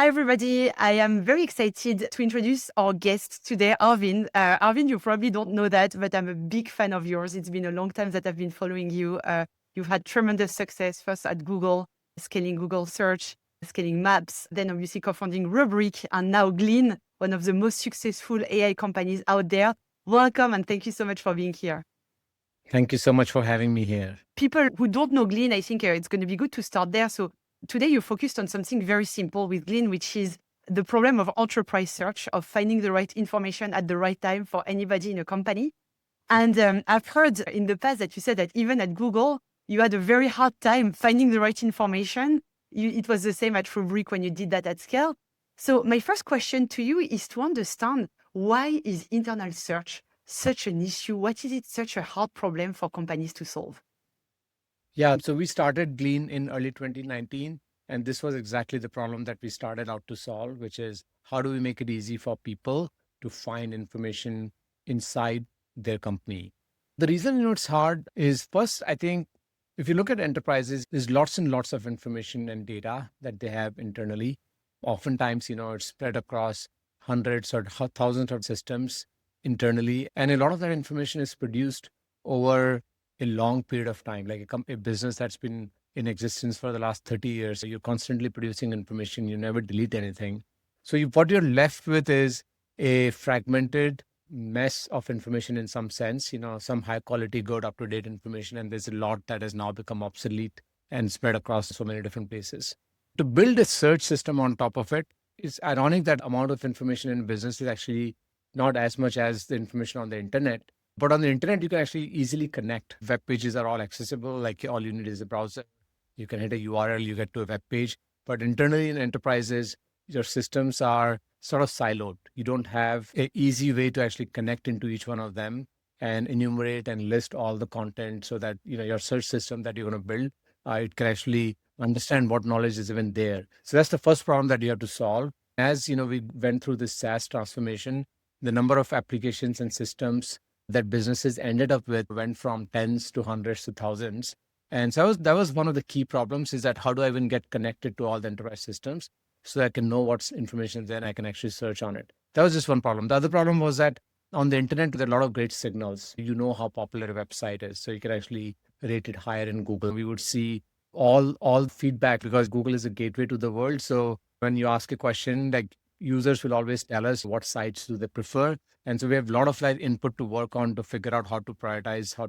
Hi, everybody. I am very excited to introduce our guest today, Arvind. Arvind, you probably don't know that, but I'm a big fan of yours. It's been a long time that I've been following you. You've had tremendous success, first at Google, scaling Google Search, scaling Maps, then obviously co-founding Rubrik, and now Glean, one of the most successful AI companies out there. Welcome, and thank you so much for being here. Thank you so much for having me here. People who don't know Glean, I think it's going to be good to start there. So today you focused on something very simple with Glean, which is the problem of enterprise search, of finding the right information at the right time for anybody in a company. And I've heard in the past that you said that even at Google, you had a very hard time finding the right information. It was the same at Rubrik when you did that at scale. So my first question to you is to understand, why is internal search such an issue? What is it such a hard problem for companies to solve? Yeah, so we started Glean in early 2019, and this was exactly the problem that we started out to solve, which is how do we make it easy for people to find information inside their company? The reason it's hard is, first, I think if you look at enterprises, there's lots and lots of information and data that they have internally. Oftentimes, it's spread across hundreds or thousands of systems internally, and a lot of that information is produced over a long period of time, like a business that's been in existence for the last 30 years. So you're constantly producing information, you never delete anything. So what you're left with is a fragmented mess of information in some sense, some high quality, good, up to date information. And there's a lot that has now become obsolete and spread across so many different places. To build a search system on top of it, it's ironic that amount of information in business is actually not as much as the information on the internet. But on the internet, you can actually easily connect. Web pages are all accessible. Like all you need is a browser. You can hit a URL, you get to a web page. But internally in enterprises, your systems are sort of siloed. You don't have an easy way to actually connect into each one of them and enumerate and list all the content so that your search system that you're going to build, it can actually understand what knowledge is even there. So that's the first problem that you have to solve. As we went through this SaaS transformation, the number of applications and systems that businesses ended up with went from tens to hundreds to thousands. And so that was one of the key problems, is that how do I even get connected to all the enterprise systems so I can know what's information there and I can actually search on it. That was just one problem. The other problem was that on the internet, there are a lot of great signals. You know how popular a website is, so you can actually rate it higher in Google. We would see all feedback because Google is a gateway to the world. So when you ask a question, like users will always tell us what sites do they prefer. And so we have a lot of input to work on to figure out how to prioritize, how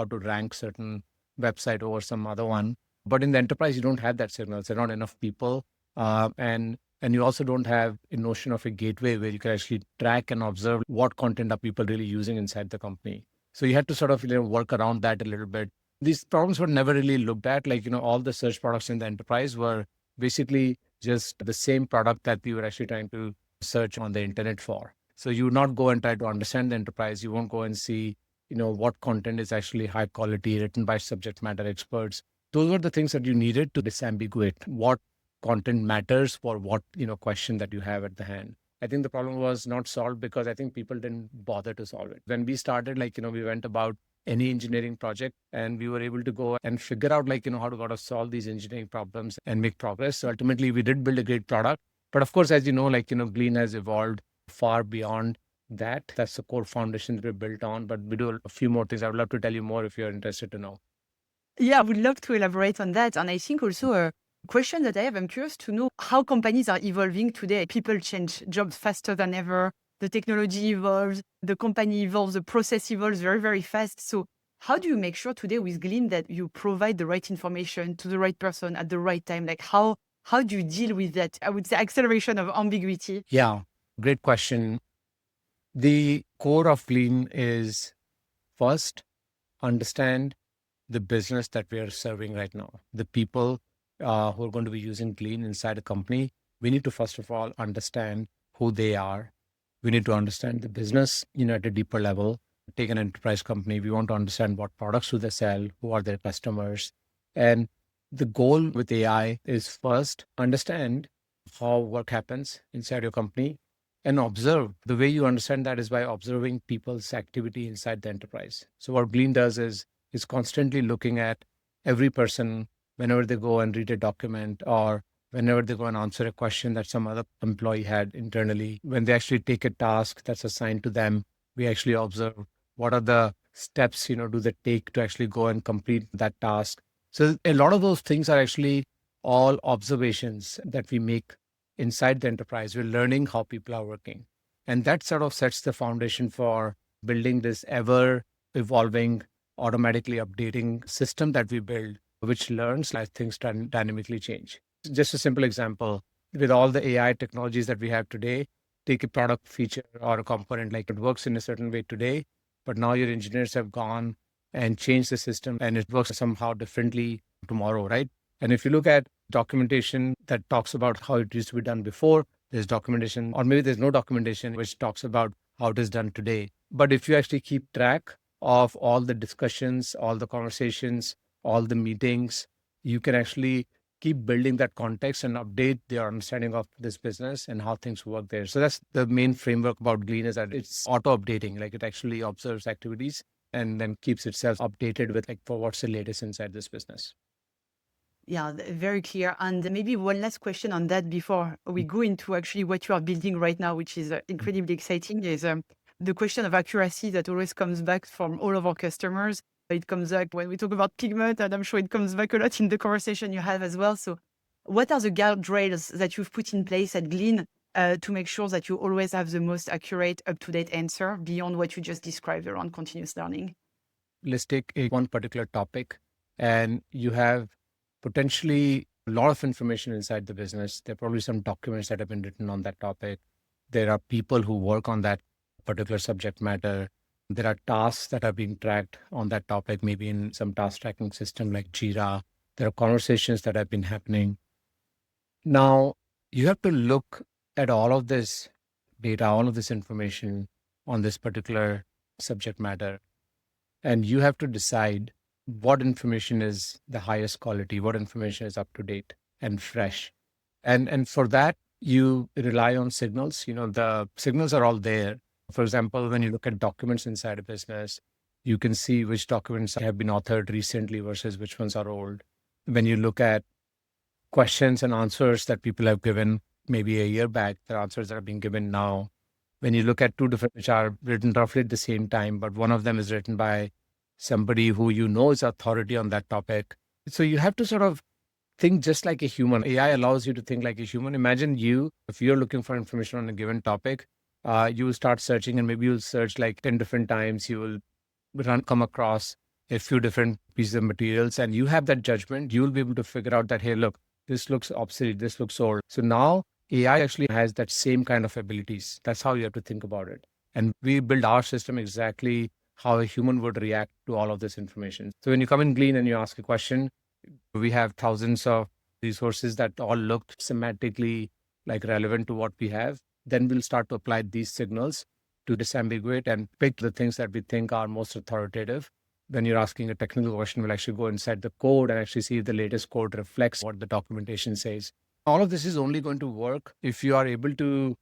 to rank certain website over some other one. But in the enterprise, you don't have that signal. There are not enough people. And you also don't have a notion of a gateway where you can actually track and observe what content are people really using inside the company. So you had to sort of work around that a little bit. These problems were never really looked at. All the search products in the enterprise were basically just the same product that we were actually trying to search on the internet for. So you would not go and try to understand the enterprise. You won't go and see, what content is actually high quality, written by subject matter experts. Those were the things that you needed to disambiguate what content matters for what, question that you have at the hand. I think the problem was not solved because I think people didn't bother to solve it. When we started, we went about any engineering project and we were able to go and figure out how to solve these engineering problems and make progress. So ultimately we did build a great product. But of course, as you know, Glean has evolved far beyond that. That's the core foundation that we built on, but we do a few more things. I would love to tell you more if you're interested to know. Yeah, I would love to elaborate on that. And I think also a question that I have, I'm curious to know how companies are evolving today. People change jobs faster than ever. The technology evolves, the company evolves, the process evolves very, very fast. So how do you make sure today with Glean that you provide the right information to the right person at the right time? Like how do you deal with that, I would say, acceleration of ambiguity? Yeah, great question. The core of Glean is, first, understand the business that we are serving right now. The people who are going to be using Glean inside a company, we need to first of all understand who they are. We need to understand the business, at a deeper level. Take an enterprise company. We want to understand what products do they sell, who are their customers. And the goal with AI is, first, understand how work happens inside your company and observe. The way you understand that is by observing people's activity inside the enterprise. So what Glean does is constantly looking at every person whenever they go and read a document or whenever they go and answer a question that some other employee had internally. When they actually take a task that's assigned to them, we actually observe what are the steps, do they take to actually go and complete that task. So a lot of those things are actually all observations that we make inside the enterprise. We're learning how people are working. And that sort of sets the foundation for building this ever evolving, automatically updating system that we build, which learns as things dynamically change. Just a simple example, with all the AI technologies that we have today, take a product feature or a component, like it works in a certain way today, but now your engineers have gone and changed the system and it works somehow differently tomorrow, right? And if you look at documentation that talks about how it used to be done before, there's documentation, or maybe there's no documentation which talks about how it is done today. But if you actually keep track of all the discussions, all the conversations, all the meetings, you can actually keep building that context and update their understanding of this business and how things work there. So that's the main framework about Glean, is that it's auto updating, like it actually observes activities and then keeps itself updated with like for what's the latest inside this business. Yeah, very clear. And maybe one last question on that before we go into actually what you are building right now, which is incredibly exciting, is the question of accuracy that always comes back from all of our customers. It comes back when we talk about Pigment, and I'm sure it comes back a lot in the conversation you have as well. So what are the guardrails that you've put in place at Glean to make sure that you always have the most accurate, up-to-date answer beyond what you just described around continuous learning? Let's take one particular topic, and you have potentially a lot of information inside the business. There are probably some documents that have been written on that topic. There are people who work on that particular subject matter. There are tasks that are being tracked on that topic, maybe in some task tracking system like Jira. There are conversations that have been happening. Now, you have to look at all of this data, all of this information on this particular subject matter, and you have to decide what information is the highest quality, what information is up to date and fresh. And for that, you rely on signals. The signals are all there. For example, when you look at documents inside a business, you can see which documents have been authored recently versus which ones are old. When you look at questions and answers that people have given maybe a year back, the answers that are being given now. When you look at two different, which are written roughly at the same time, but one of them is written by somebody who is authority on that topic. So you have to sort of think just like a human. AI allows you to think like a human. Imagine if you're looking for information on a given topic, you will start searching, and maybe you'll search like 10 different times. You will come across a few different pieces of materials, and you have that judgment. You will be able to figure out that, hey, look, this looks obsolete, this looks old. So now AI actually has that same kind of abilities. That's how you have to think about it. And we build our system exactly how a human would react to all of this information. So when you come in Glean and you ask a question, we have thousands of resources that all look semantically like relevant to what we have. Then we'll start to apply these signals to disambiguate and pick the things that we think are most authoritative. When you're asking a technical question, we'll actually go inside the code and actually see if the latest code reflects what the documentation says. All of this is only going to work if you are able to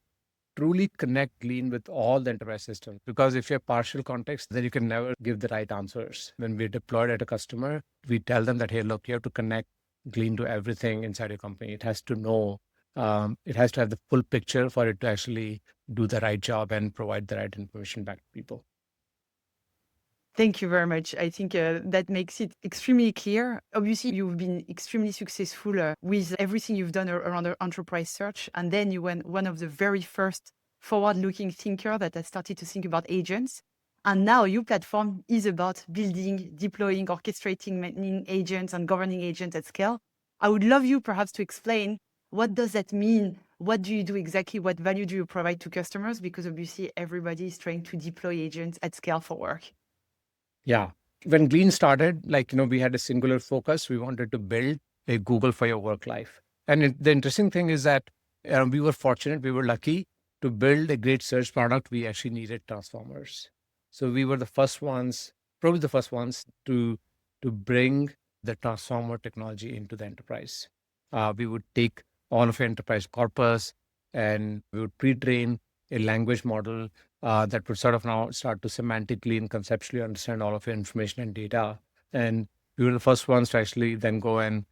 truly connect Glean with all the enterprise systems. Because if you have partial context, then you can never give the right answers. When we're deployed at a customer, we tell them that, hey, look, you have to connect Glean to everything inside your company. It has to know, it has to have the full picture for it to actually do the right job and provide the right information back to people. Thank you very much. I think that makes it extremely clear. Obviously, you've been extremely successful with everything you've done around enterprise search. And then you were one of the very first forward-looking thinker that has started to think about agents. And now your platform is about building, deploying, orchestrating, maintaining agents and governing agents at scale. I would love you perhaps to explain, what does that mean? What do you do exactly? What value do you provide to customers? Because obviously everybody is trying to deploy agents at scale for work. Yeah. When Glean started, we had a singular focus. We wanted to build a Google for your work life. And the interesting thing is that we were fortunate, we were lucky to build a great search product. We actually needed transformers. So we were the first ones, probably the first ones to bring the transformer technology into the enterprise. We would take all of our enterprise corpus and we would pre-train a language model that would sort of now start to semantically and conceptually understand all of your information and data. And we were the first ones to actually then go and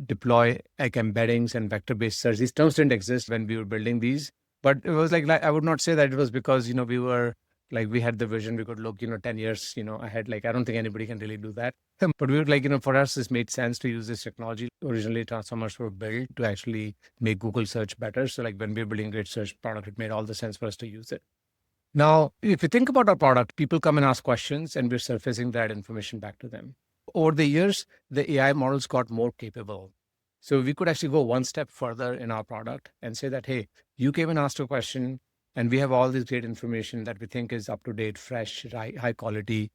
deploy like embeddings and vector-based search. These terms didn't exist when we were building these, but it was like I would not say that it was because, we were like, we had the vision, we could look, 10 years, ahead. Like, I don't think anybody can really do that. But we were like, for us, this made sense to use this technology. Originally, transformers were built to actually make Google search better. So like when we were building a great search product, it made all the sense for us to use it. Now, if you think about our product, people come and ask questions and we're surfacing that information back to them. Over the years, the AI models got more capable. So we could actually go one step further in our product and say that, hey, you came and asked a question and we have all this great information that we think is up to date, fresh, high quality.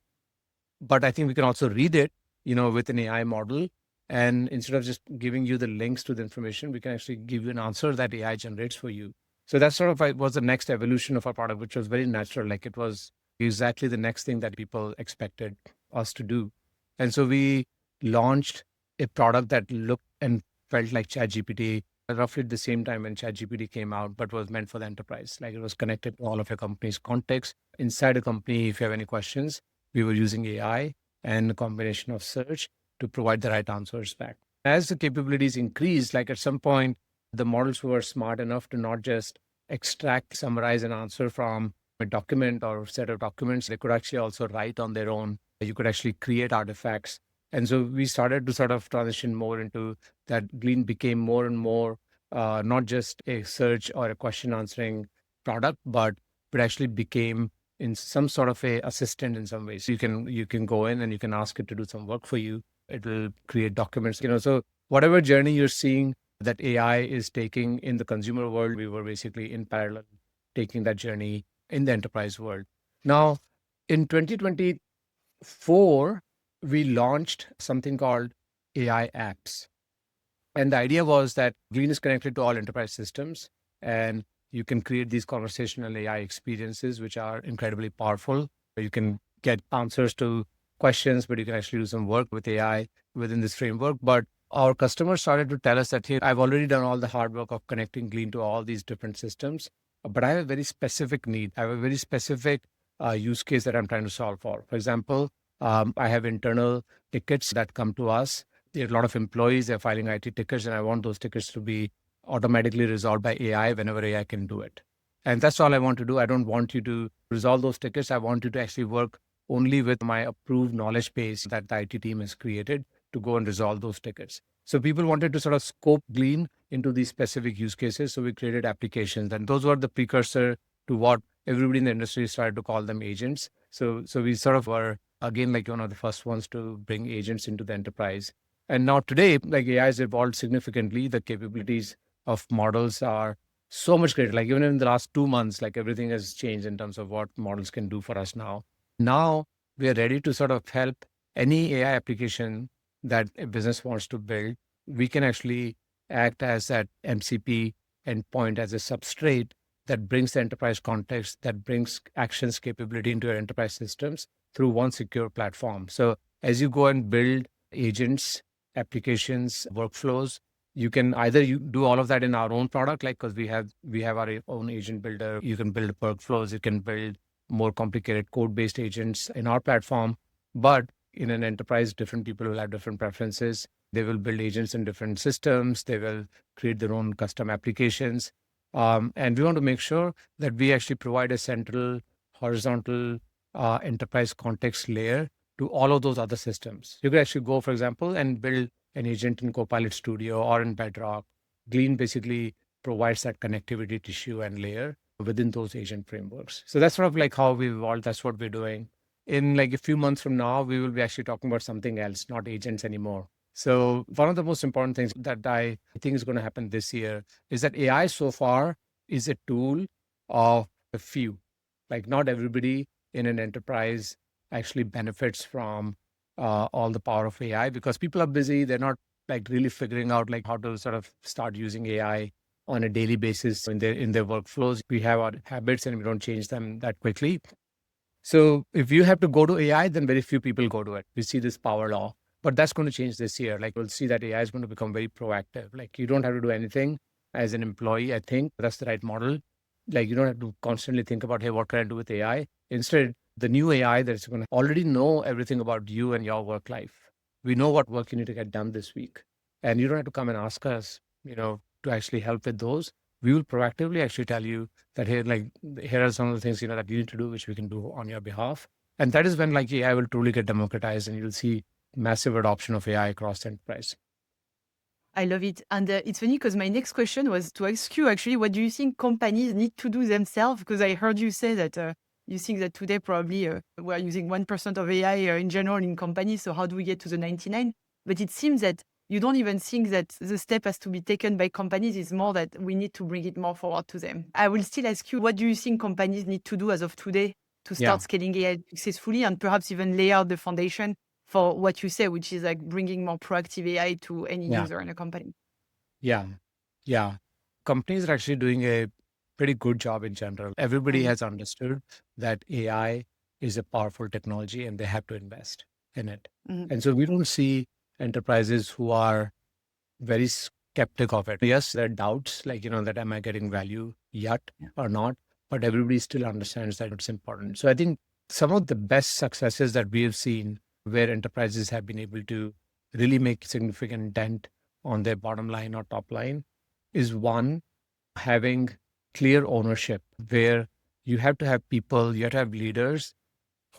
But I think we can also read it, with an AI model. And instead of just giving you the links to the information, we can actually give you an answer that AI generates for you. So that sort of was the next evolution of our product, which was very natural. Like it was exactly the next thing that people expected us to do. And so we launched a product that looked and felt like ChatGPT roughly at the same time when ChatGPT came out, but was meant for the enterprise. Like it was connected to all of your company's context. Inside a company, if you have any questions, we were using AI and a combination of search to provide the right answers back. As the capabilities increased, like at some point, the models were smart enough to not just extract, summarize an answer from a document or set of documents. They could actually also write on their own. You could actually create artifacts. And so we started to sort of transition more into that. Glean became more and more not just a search or a question answering product, but it actually became in some sort of a assistant in some ways. You can go in and you can ask it to do some work for you. It will create documents, so whatever journey you're seeing that AI is taking in the consumer world, we were basically in parallel taking that journey in the enterprise world. Now, in 2024, we launched something called AI apps. And the idea was that Glean is connected to all enterprise systems, and you can create these conversational AI experiences, which are incredibly powerful. You can get answers to questions, but you can actually do some work with AI within this framework. But our customers started to tell us that, hey, I've already done all the hard work of connecting Glean to all these different systems, but I have a very specific need. I have a very specific use case that I'm trying to solve for. For example, I have internal tickets that come to us. There are a lot of employees, they're filing IT tickets, and I want those tickets to be automatically resolved by AI whenever AI can do it. And that's all I want to do. I don't want you to resolve those tickets. I want you to actually work only with my approved knowledge base that the IT team has created to go and resolve those tickets. So people wanted to sort of scope Glean into these specific use cases. So we created applications, and those were the precursor to what everybody in the industry started to call them agents. So we sort of were, again, like one of the first ones to bring agents into the enterprise. And now today, like AI has evolved significantly. The capabilities of models are so much greater. Like even in the last 2 months, like everything has changed in terms of what models can do for us now. Now we are ready to sort of help any AI application that a business wants to build. We can actually act as that MCP endpoint, as a substrate that brings the enterprise context, that brings actions capability into your enterprise systems through one secure platform. So as you go and build agents, applications, workflows, you can either do all of that in our own product, like because we have our own agent builder. You can build workflows, you can build more complicated code-based agents in our platform. But in an enterprise, different people will have different preferences. They will build agents in different systems. They will create their own custom applications. And we want to make sure that we actually provide a central, horizontal enterprise context layer to all of those other systems. You could actually go, for example, and build an agent in Copilot Studio or in Bedrock. Glean basically provides that connectivity tissue and layer within those agent frameworks. So that's sort of like how we've evolved. That's what we're doing. In like a few months from now, we will be actually talking about something else, not agents anymore. So one of the most important things that I think is going to happen this year is that AI so far is a tool of a few. Like not everybody in an enterprise actually benefits from all the power of AI because people are busy. They're not like really figuring out like how to sort of start using AI on a daily basis in their workflows. We have our habits and we don't change them that quickly. So if you have to go to AI, then very few people go to it. We see this power law, but that's going to change this year. Like we'll see that AI is going to become very proactive. Like you don't have to do anything as an employee. I think that's the right model. Like you don't have to constantly think about, hey, what can I do with AI? Instead, the new AI that's going to already know everything about you and your work life. We know what work you need to get done this week. And you don't have to come and ask us, to actually help with those. We will proactively actually tell you that here are some of the things, that you need to do, which we can do on your behalf. And that is when AI will truly get democratized and you'll see massive adoption of AI across the enterprise. I love it. And it's funny because my next question was to ask you actually, what do you think companies need to do themselves? Because I heard you say that you think that today probably we're using 1% of AI in general in companies. So how do we get to the 99? But it seems that you don't even think that the step has to be taken by companies. It's more that we need to bring it more forward to them. I will still ask you, what do you think companies need to do as of today to Yeah. start scaling AI successfully and perhaps even lay out the foundation for what you say, which is like bringing more proactive AI to any Yeah. user in a company? Yeah. Yeah. Companies are actually doing a pretty good job in general. Everybody has understood that AI is a powerful technology and they have to invest in it. Mhm. And so we don't see enterprises who are very skeptic of it. Yes, there are doubts that am I getting value yet Yeah. or not? But everybody still understands that it's important. So I think some of the best successes that we have seen where enterprises have been able to really make significant dent on their bottom line or top line is one, having clear ownership where you have to have people, you have to have leaders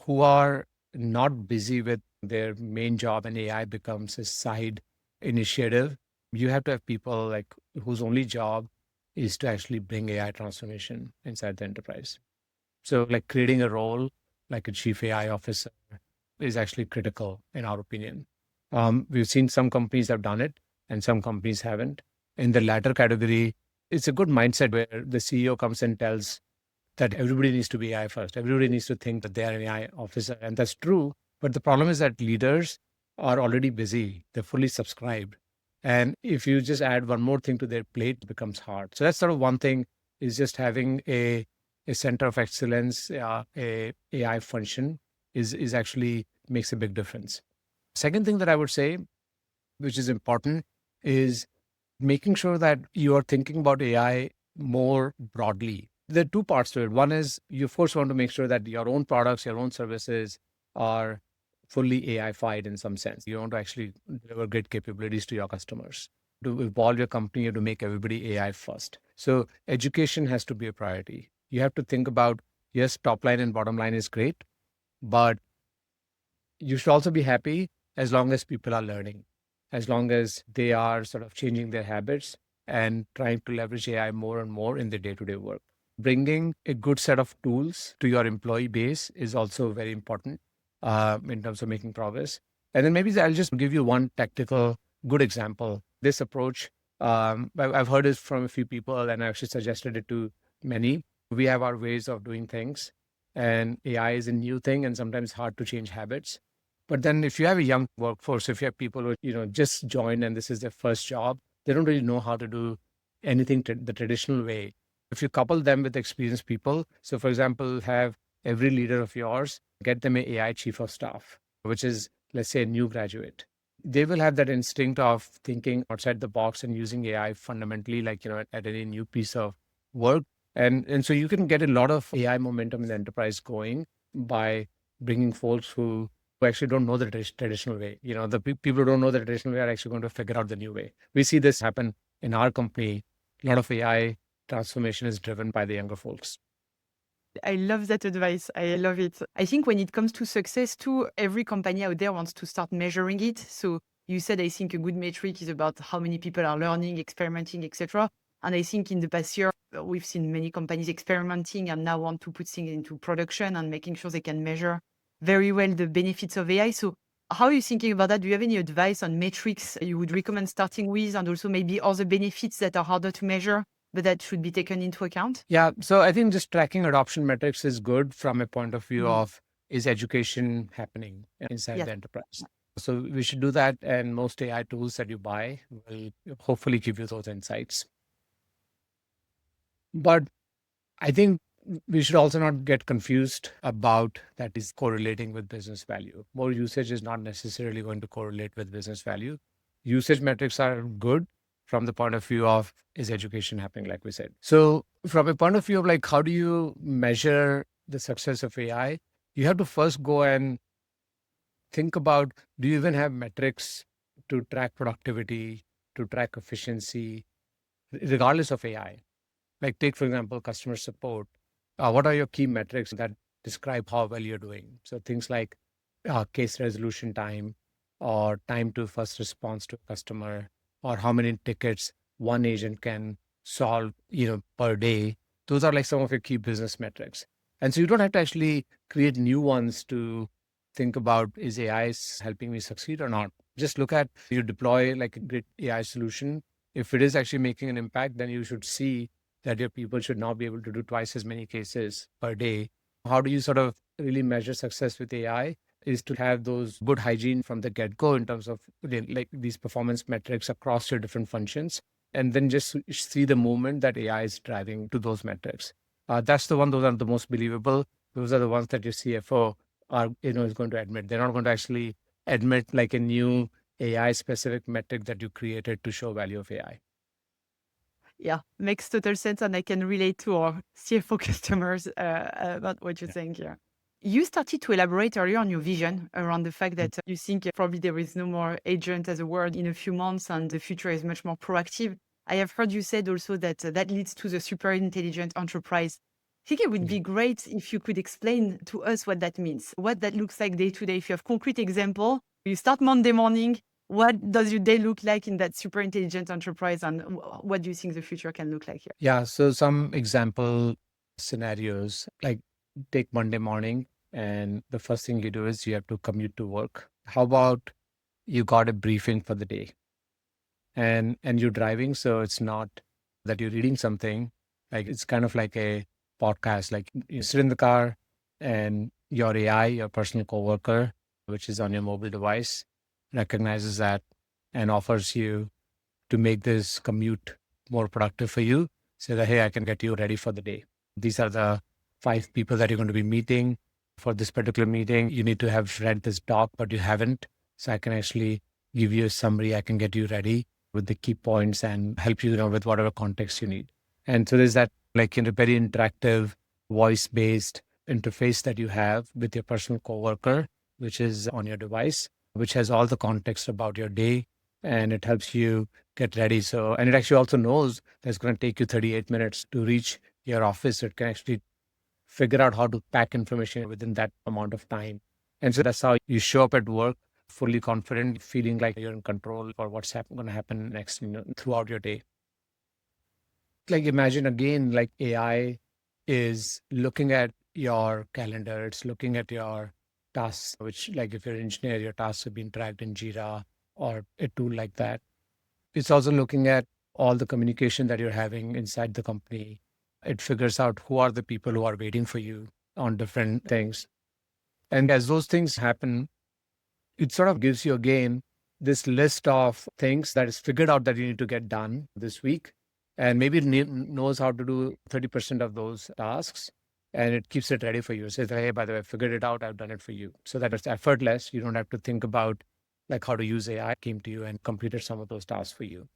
who are not busy with their main job and AI becomes a side initiative. You have to have people whose only job is to actually bring AI transformation inside the enterprise. So creating a role like a chief AI officer is actually critical in our opinion. We've seen some companies have done it and some companies haven't. In the latter category, it's a good mindset where the CEO comes and tells that everybody needs to be AI first. Everybody needs to think that they are an AI officer. And that's true. But the problem is that leaders are already busy. They're fully subscribed. And if you just add one more thing to their plate, it becomes hard. So that's sort of one thing is just having a center of excellence, a AI function is actually makes a big difference. Second thing that I would say, which is important, is making sure that you are thinking about AI more broadly. There are two parts to it. One is you first want to make sure that your own products, your own services are fully AI-fied in some sense. You want to actually deliver great capabilities to your customers. To evolve your company, you have to make everybody AI first. So education has to be a priority. You have to think about, yes, top line and bottom line is great, but you should also be happy as long as people are learning, as long as they are sort of changing their habits and trying to leverage AI more and more in their day-to-day work. Bringing a good set of tools to your employee base is also very important in terms of making progress. And then maybe I'll just give you one tactical good example. This approach, I've heard it from a few people and I actually suggested it to many. We have our ways of doing things and AI is a new thing and sometimes hard to change habits. But then if you have a young workforce, if you have people who, just joined and this is their first job, they don't really know how to do anything the traditional way. If you couple them with experienced people, so for example, have every leader of yours, get them an AI chief of staff, which is, let's say, a new graduate. They will have that instinct of thinking outside the box and using AI fundamentally, at any new piece of work. And so you can get a lot of AI momentum in the enterprise going by bringing folks who actually don't know the traditional way. The people who don't know the traditional way are actually going to figure out the new way. We see this happen in our company. A lot of AI transformation is driven by the younger folks. I love that advice. I love it. I think when it comes to success too, every company out there wants to start measuring it. So you said, I think a good metric is about how many people are learning, experimenting, etc. And I think in the past year, we've seen many companies experimenting and now want to put things into production and making sure they can measure very well the benefits of AI. So how are you thinking about that? Do you have any advice on metrics you would recommend starting with, and also maybe other benefits that are harder to measure, but that should be taken into account? Yeah. So I think just tracking adoption metrics is good from a point of view Mhm. of is education happening inside Yes. the enterprise? So we should do that. And most AI tools that you buy will hopefully give you those insights. But I think we should also not get confused about that is correlating with business value. More usage is not necessarily going to correlate with business value. Usage metrics are good from the point of view of is education happening, like we said. So from a point of view of how do you measure the success of AI, you have to first go and think about, do you even have metrics to track productivity? to track efficiency regardless of AI. Like take, for example, customer support. What are your key metrics that describe how well you're doing? So things like case resolution time or time to first response to a customer or how many tickets one agent can solve, per day. Those are like some of your key business metrics. And so you don't have to actually create new ones to think about, is AI helping me succeed or not? Just look at, you deploy like a great AI solution. If it is actually making an impact, then you should see that your people should now be able to do twice as many cases per day. How do you sort of really measure success with AI? Is to have those good hygiene from the get-go in terms of like these performance metrics across your different functions, and then just see the movement that AI is driving to those metrics. That's the one, those are the most believable. Those are the ones that your CFO is going to admit. They're not going to actually admit like a new AI specific metric that you created to show value of AI. Yeah, makes total sense, and I can relate to our CFO customers about what you're Yeah. saying here. You started to elaborate earlier on your vision around the fact Mm. that you think probably there is no more agent as a word in a few months, and the future is much more proactive. I have heard you said also that that leads to the super intelligent enterprise. I think it would be great if you could explain to us what that means, what that looks like day to day. If you have concrete example, you start Monday morning, what does your day look like in that super intelligent enterprise, and what do you think the future can look like here? Yeah. So some example scenarios, like take Monday morning, and the first thing you do is you have to commute to work. How about you got a briefing for the day, and you're driving, so it's not that you're reading something, like it's kind of like a podcast. Like you sit in the car, and your AI, your personal coworker, which is on your mobile device, recognizes that and offers you to make this commute more productive for you. Say that, hey, I can get you ready for the day. These are the 5 people that you're going to be meeting. For this particular meeting, you need to have read this doc, but you haven't. So I can actually give you a summary. I can get you ready with the key points and help you, with whatever context you need. And so there's that like very interactive, voice-based interface that you have with your personal coworker, which is on your device, which has all the context about your day, and it helps you get ready. So, and it actually also knows that it's going to take you 38 minutes to reach your office. So it can actually figure out how to pack information within that amount of time. And so that's how you show up at work fully confident, feeling like you're in control for what's going to happen next, throughout your day. Like imagine again, like AI is looking at your calendar, it's looking at your tasks, which like if you're an engineer, your tasks have been tracked in Jira or a tool like that. It's also looking at all the communication that you're having inside the company. It figures out who are the people who are waiting for you on different things. And as those things happen, it sort of gives you again this list of things that is figured out that you need to get done this week. And maybe it knows how to do 30% of those tasks, and it keeps it ready for you. It says, hey, by the way, I figured it out. I've done it for you. So that it's effortless. You don't have to think about like how to use AI. It came to you and completed some of those tasks for you.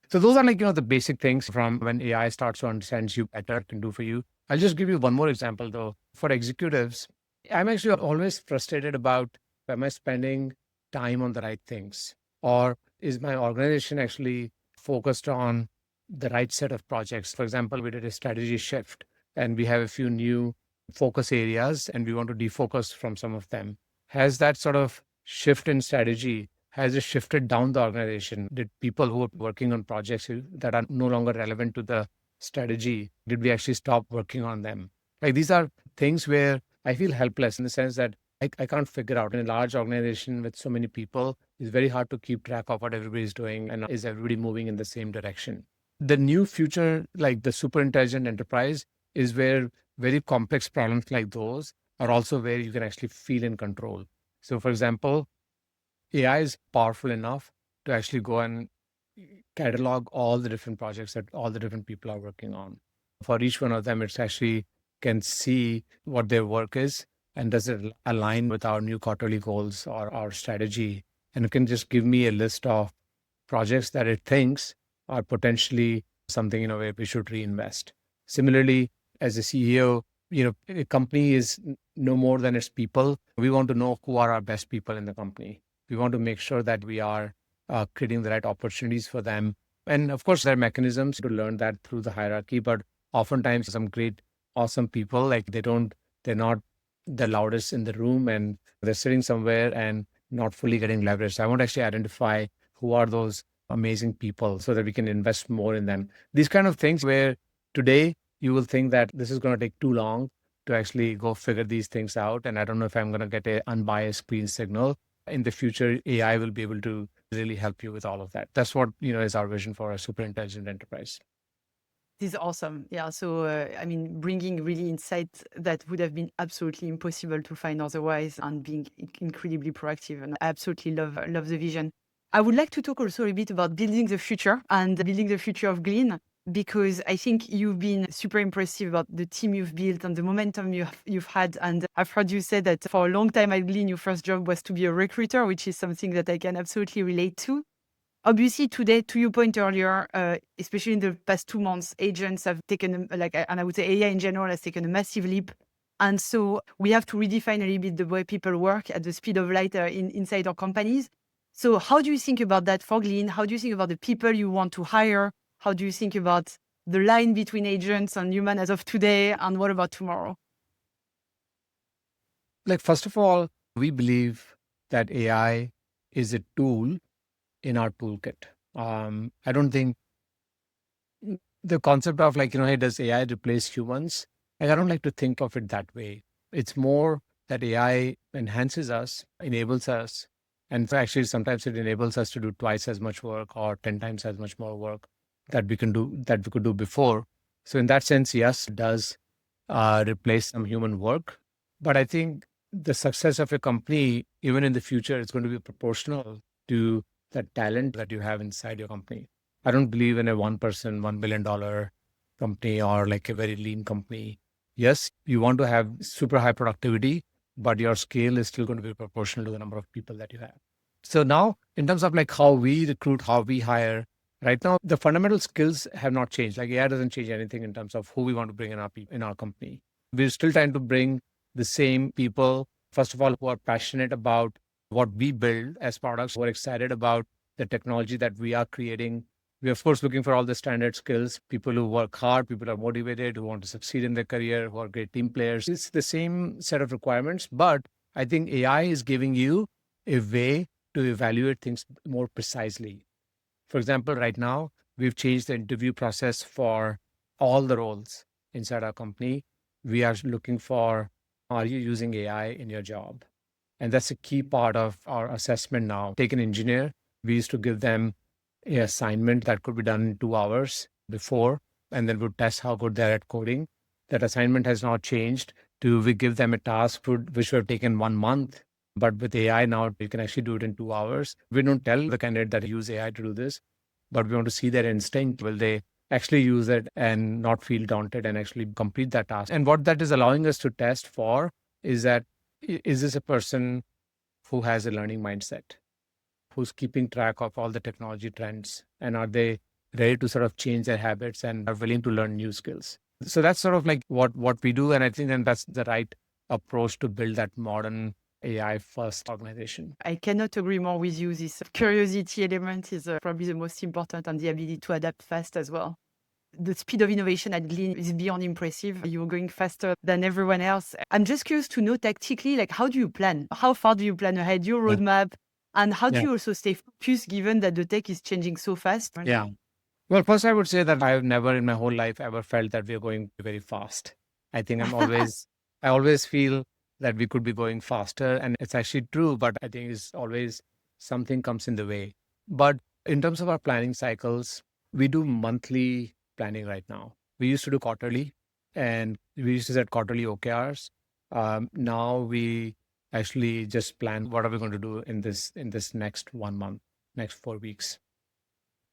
So those are like, the basic things from when AI starts to understand you better, can do for you. I'll just give you one more example though. For executives, I'm actually always frustrated about, am I spending time on the right things? Or is my organization actually focused on the right set of projects? For example, we did a strategy shift and we have a few new focus areas and we want to defocus from some of them. Has that sort of shift in strategy, has it shifted down the organization? Did people who are working on projects that are no longer relevant to the strategy, did we actually stop working on them? Like these are things where I feel helpless in the sense that I can't figure out. In a large organization with so many people, it's very hard to keep track of what everybody's doing and is everybody moving in the same direction. The new future, like the super intelligent enterprise, is where very complex problems like those are also where you can actually feel in control. So, for example, AI is powerful enough to actually go and catalog all the different projects that all the different people are working on. For each one of them, it's actually can see what their work is and does it align with our new quarterly goals or our strategy. And it can just give me a list of projects that it thinks are potentially something, where we should reinvest. Similarly, as a CEO, a company is no more than its people. We want to know who are our best people in the company. We want to make sure that we are creating the right opportunities for them. And of course, there are mechanisms to learn that through the hierarchy, but oftentimes some great, awesome people, like they're not the loudest in the room and they're sitting somewhere and not fully getting leveraged. So I want to actually identify who are those amazing people so that we can invest more in them. These kind of things where today you will think that this is going to take too long to actually go figure these things out. And I don't know if I'm going to get an unbiased clean signal. In the future, AI will be able to really help you with all of that. That's what, is our vision for a super intelligent enterprise. This is awesome. Yeah. So, bringing really insights that would have been absolutely impossible to find otherwise and being incredibly proactive. And I absolutely love the vision. I would like to talk also a bit about building the future and building the future of Glean, because I think you've been super impressive about the team you've built and the momentum you've had. And I've heard you say that for a long time at Glean, your first job was to be a recruiter, which is something that I can absolutely relate to. Obviously, today, to your point earlier, especially in the past 2 months, agents have taken, and I would say AI in general has taken a massive leap. And so we have to redefine a little bit the way people work at the speed of light inside our companies. So how do you think about that for Glean? How do you think about the people you want to hire? How do you think about the line between agents and human as of today? And what about tomorrow? Like, first of all, we believe that AI is a tool in our toolkit. I don't think the concept of hey, does AI replace humans? Like, I don't like to think of it that way. It's more that AI enhances us, enables us, and actually sometimes it enables us to do twice as much work or 10 times as much more work that we could do before. So in that sense, yes, it does replace some human work. But I think the success of a company, even in the future, is going to be proportional to the talent that you have inside your company. I don't believe in a one person, $1 billion company or like a very lean company. Yes, you want to have super high productivity, but your scale is still going to be proportional to the number of people that you have. So now, in terms of like how we recruit, how we hire, right now, the fundamental skills have not changed. Like AI doesn't change anything in terms of who we want to bring in our company. We're still trying to bring the same people, first of all, who are passionate about what we build as products, who are excited about the technology that we are creating. We're, of course, looking for all the standard skills, people who work hard, people who are motivated, who want to succeed in their career, who are great team players. It's the same set of requirements, but I think AI is giving you a way to evaluate things more precisely. For example, right now, we've changed the interview process for all the roles inside our company. We are looking for, are you using AI in your job? And that's a key part of our assessment now. Take an engineer. We used to give them an assignment that could be done in 2 hours before, and then we'd test how good they're at coding. That assignment has now changed to we give them a task which would have taken 1 month. But with AI now, you can actually do it in 2 hours. We don't tell the candidate that use AI to do this, but we want to see their instinct. Will they actually use it and not feel daunted and actually complete that task? And what that is allowing us to test for is that, is this a person who has a learning mindset, who's keeping track of all the technology trends, and are they ready to sort of change their habits and are willing to learn new skills? So that's sort of like what we do. And I think then that's the right approach to build that modern AI first organization. I cannot agree more with you. This curiosity element is probably the most important, and the ability to adapt fast as well. The speed of innovation at Glean is beyond impressive. You're going faster than everyone else. I'm just curious to know tactically, like, how do you plan? How far do you plan ahead, your Yeah. roadmap? And how do Yeah. you also stay focused given that the tech is changing so fast? Yeah. Well, first, I would say that I've never in my whole life ever felt that we are going very fast. I think I always feel that we could be going faster, and it's actually true, but I think it's always something comes in the way. But in terms of our planning cycles, we do monthly planning right now. We used to do quarterly, and we used to set quarterly OKRs. Now we actually just plan what are we going to do in this next 1 month, next 4 weeks.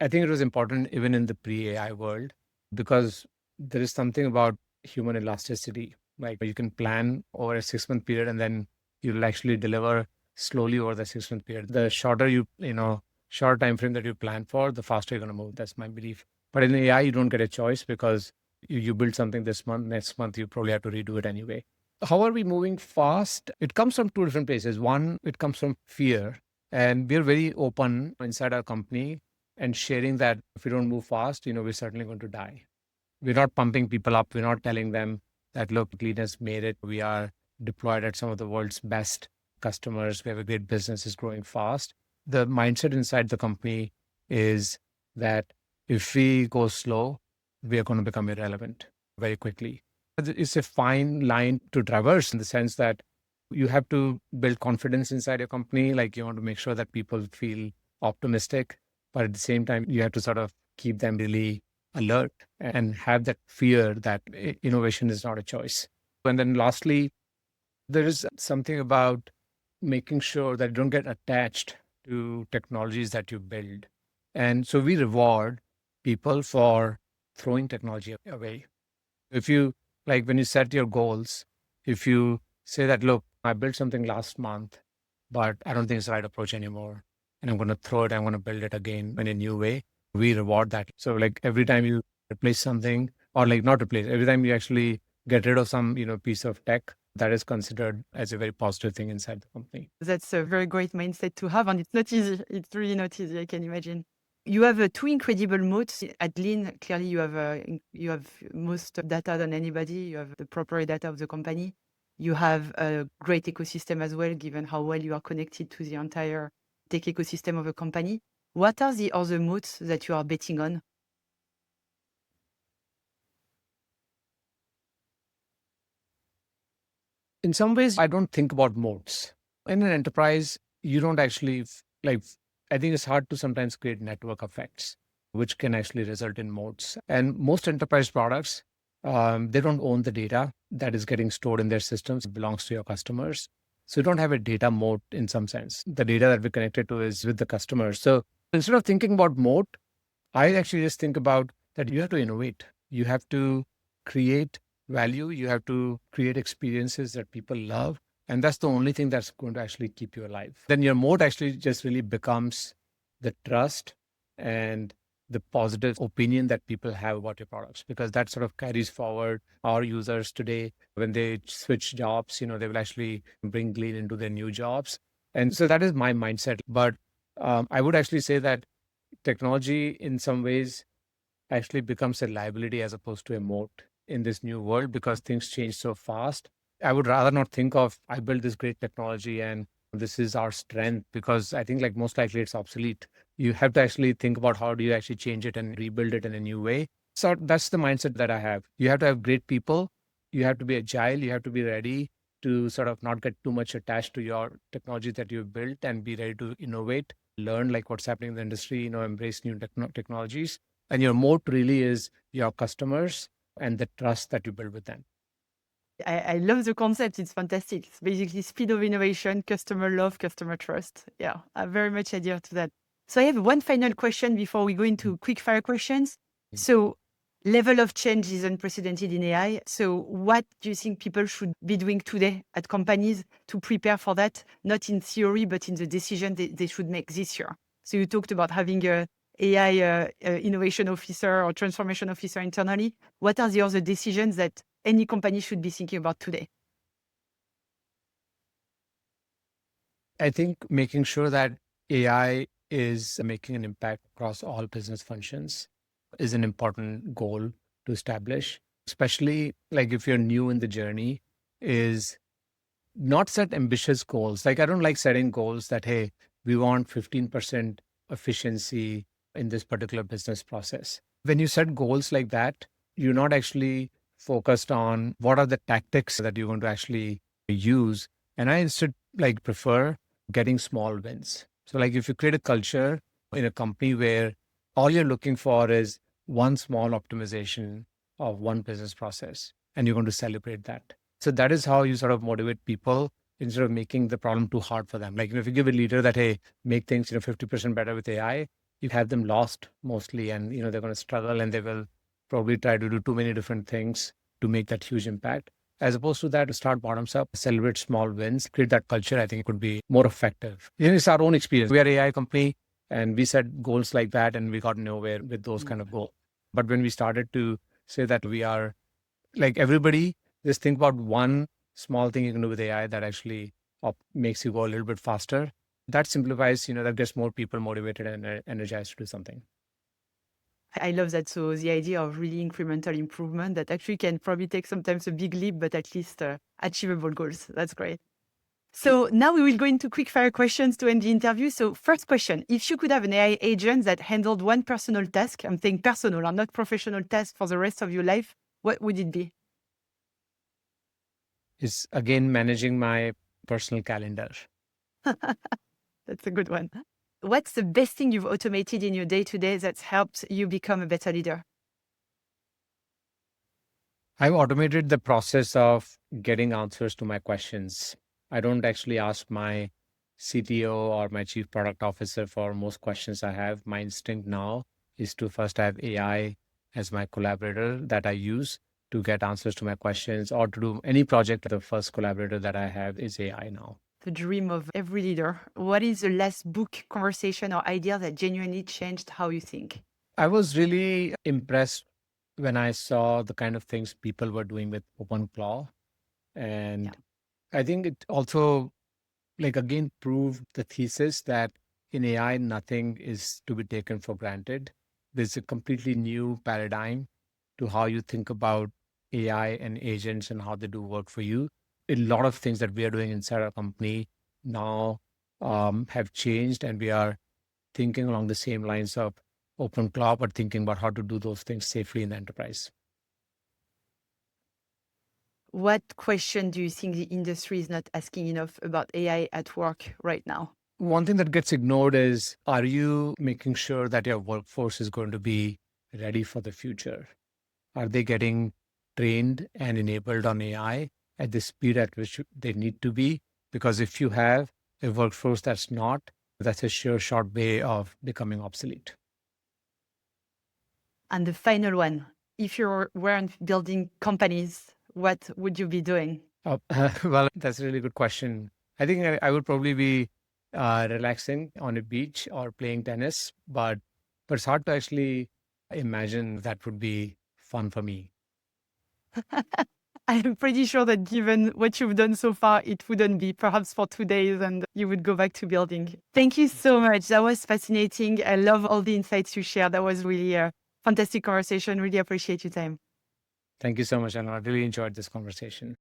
I think it was important even in the pre-AI world because there is something about human elasticity. Like you can plan over a 6 month period and then you'll actually deliver slowly over the 6 month period. The shorter short time frame that you plan for, the faster you're going to move. That's my belief. But in AI, you don't get a choice because you build something this month, next month, you probably have to redo it anyway. How are we moving fast? It comes from two different places. One, it comes from fear. And we're very open inside our company and sharing that if we don't move fast, we're certainly going to die. We're not pumping people up. We're not telling them that, look, Glean has made it. We are deployed at some of the world's best customers. We have a great business, is growing fast. The mindset inside the company is that if we go slow, we are going to become irrelevant very quickly. It's a fine line to traverse in the sense that you have to build confidence inside your company. Like you want to make sure that people feel optimistic, but at the same time, you have to sort of keep them really alert and have that fear that innovation is not a choice. And then lastly, there is something about making sure that you don't get attached to technologies that you build. And so we reward people for throwing technology away. If you, like when you set your goals, if you say that, look, I built something last month, but I don't think it's the right approach anymore, and I'm going to throw it, I'm going to build it again in a new way, we reward that. So like every time you replace something, or like not replace, every time you actually get rid of some, piece of tech, that is considered as a very positive thing inside the company. That's a very great mindset to have, and it's not easy. It's really not easy, I can imagine. You have two incredible moats at Glean. Clearly, you have most data than anybody. You have the proprietary data of the company. You have a great ecosystem as well, given how well you are connected to the entire tech ecosystem of a company. What are the other moats that you are betting on? In some ways, I don't think about moats. In an enterprise, you don't actually like, I think it's hard to sometimes create network effects, which can actually result in moats. And most enterprise products, they don't own the data that is getting stored in their systems. It belongs to your customers. So you don't have a data moat in some sense. The data that we're connected to is with the customers. So instead of thinking about moat, I actually just think about that you have to innovate. You have to create value. You have to create experiences that people love. And that's the only thing that's going to actually keep you alive. Then your moat actually just really becomes the trust and the positive opinion that people have about your products, because that sort of carries forward our users today. When they switch jobs, they will actually bring Glean into their new jobs. And so that is my mindset. But I would actually say that technology in some ways actually becomes a liability as opposed to a moat in this new world, because things change so fast. I would rather not think of, I built this great technology and this is our strength, because I think like most likely it's obsolete. You have to actually think about how do you actually change it and rebuild it in a new way. So that's the mindset that I have. You have to have great people. You have to be agile. You have to be ready to sort of not get too much attached to your technology that you've built, and be ready to innovate, learn like what's happening in the industry, embrace new technologies. And your moat really is your customers and the trust that you build with them. I love the concept. It's fantastic. It's basically speed of innovation, customer love, customer trust. Yeah, I very much adhere to that. So I have one final question before we go into quick fire questions. So level of change is unprecedented in AI. So what do you think people should be doing today at companies to prepare for that? Not in theory, but in the decision they should make this year. So you talked about having a AI innovation officer or transformation officer internally. What are the other decisions that any company should be thinking about today? I think making sure that AI is making an impact across all business functions is an important goal to establish, especially like if you're new in the journey, is not set ambitious goals. Like I don't like setting goals that, hey, we want 15% efficiency in this particular business process. When you set goals like that, you're not actually focused on what are the tactics that you're going to actually use. And I instead like prefer getting small wins. So like if you create a culture in a company where all you're looking for is one small optimization of one business process, and you're going to celebrate that. So that is how you sort of motivate people instead of making the problem too hard for them. Like, if you give a leader that, hey, make things, 50% better with AI, you have them lost mostly, and, they're going to struggle, and they will probably try to do too many different things to make that huge impact. As opposed to that, start bottoms up, celebrate small wins, create that culture. I think it could be more effective. It's our own experience. We are an AI company, and we set goals like that, and we got nowhere with those kind of goals. But when we started to say that we are like everybody, just think about one small thing you can do with AI that actually makes you go a little bit faster. that simplifies, that gets more people motivated and energized to do something. I love that. So the idea of really incremental improvement that actually can probably take sometimes a big leap, but at least achievable goals. That's great. So now we will go into quick fire questions to end the interview. So first question, if you could have an AI agent that handled one personal task, I'm saying personal or not professional task for the rest of your life, what would it be? Is again managing my personal calendar. That's a good one. What's the best thing you've automated in your day-to-day that's helped you become a better leader? I've automated the process of getting answers to my questions. I don't actually ask my CTO or my chief product officer for most questions I have. My instinct now is to first have AI as my collaborator that I use to get answers to my questions or to do any project. The first collaborator that I have is AI now. The dream of every leader. What is the last book, conversation, or idea that genuinely changed how you think? I was really impressed when I saw the kind of things people were doing with OpenClaw. Yeah. And I think it also, again, proved the thesis that in AI, nothing is to be taken for granted. There's a completely new paradigm to how you think about AI and agents and how they do work for you. A lot of things that we are doing inside our company now have changed, and we are thinking along the same lines of OpenClaw, but thinking about how to do those things safely in the enterprise. What question do you think the industry is not asking enough about AI at work right now? One thing that gets ignored is, are you making sure that your workforce is going to be ready for the future? Are they getting trained and enabled on AI at the speed at which they need to be? Because if you have a workforce that's not, that's a sure short way of becoming obsolete. And the final one, if you weren't building companies, what would you be doing? Well, that's a really good question. I think I would probably be relaxing on a beach or playing tennis, but it's hard to actually imagine that would be fun for me. I'm pretty sure that given what you've done so far, it wouldn't be perhaps for 2 days and you would go back to building. Thank you so much. That was fascinating. I love all the insights you shared. That was really a fantastic conversation. Really appreciate your time. Thank you so much, and I really enjoyed this conversation.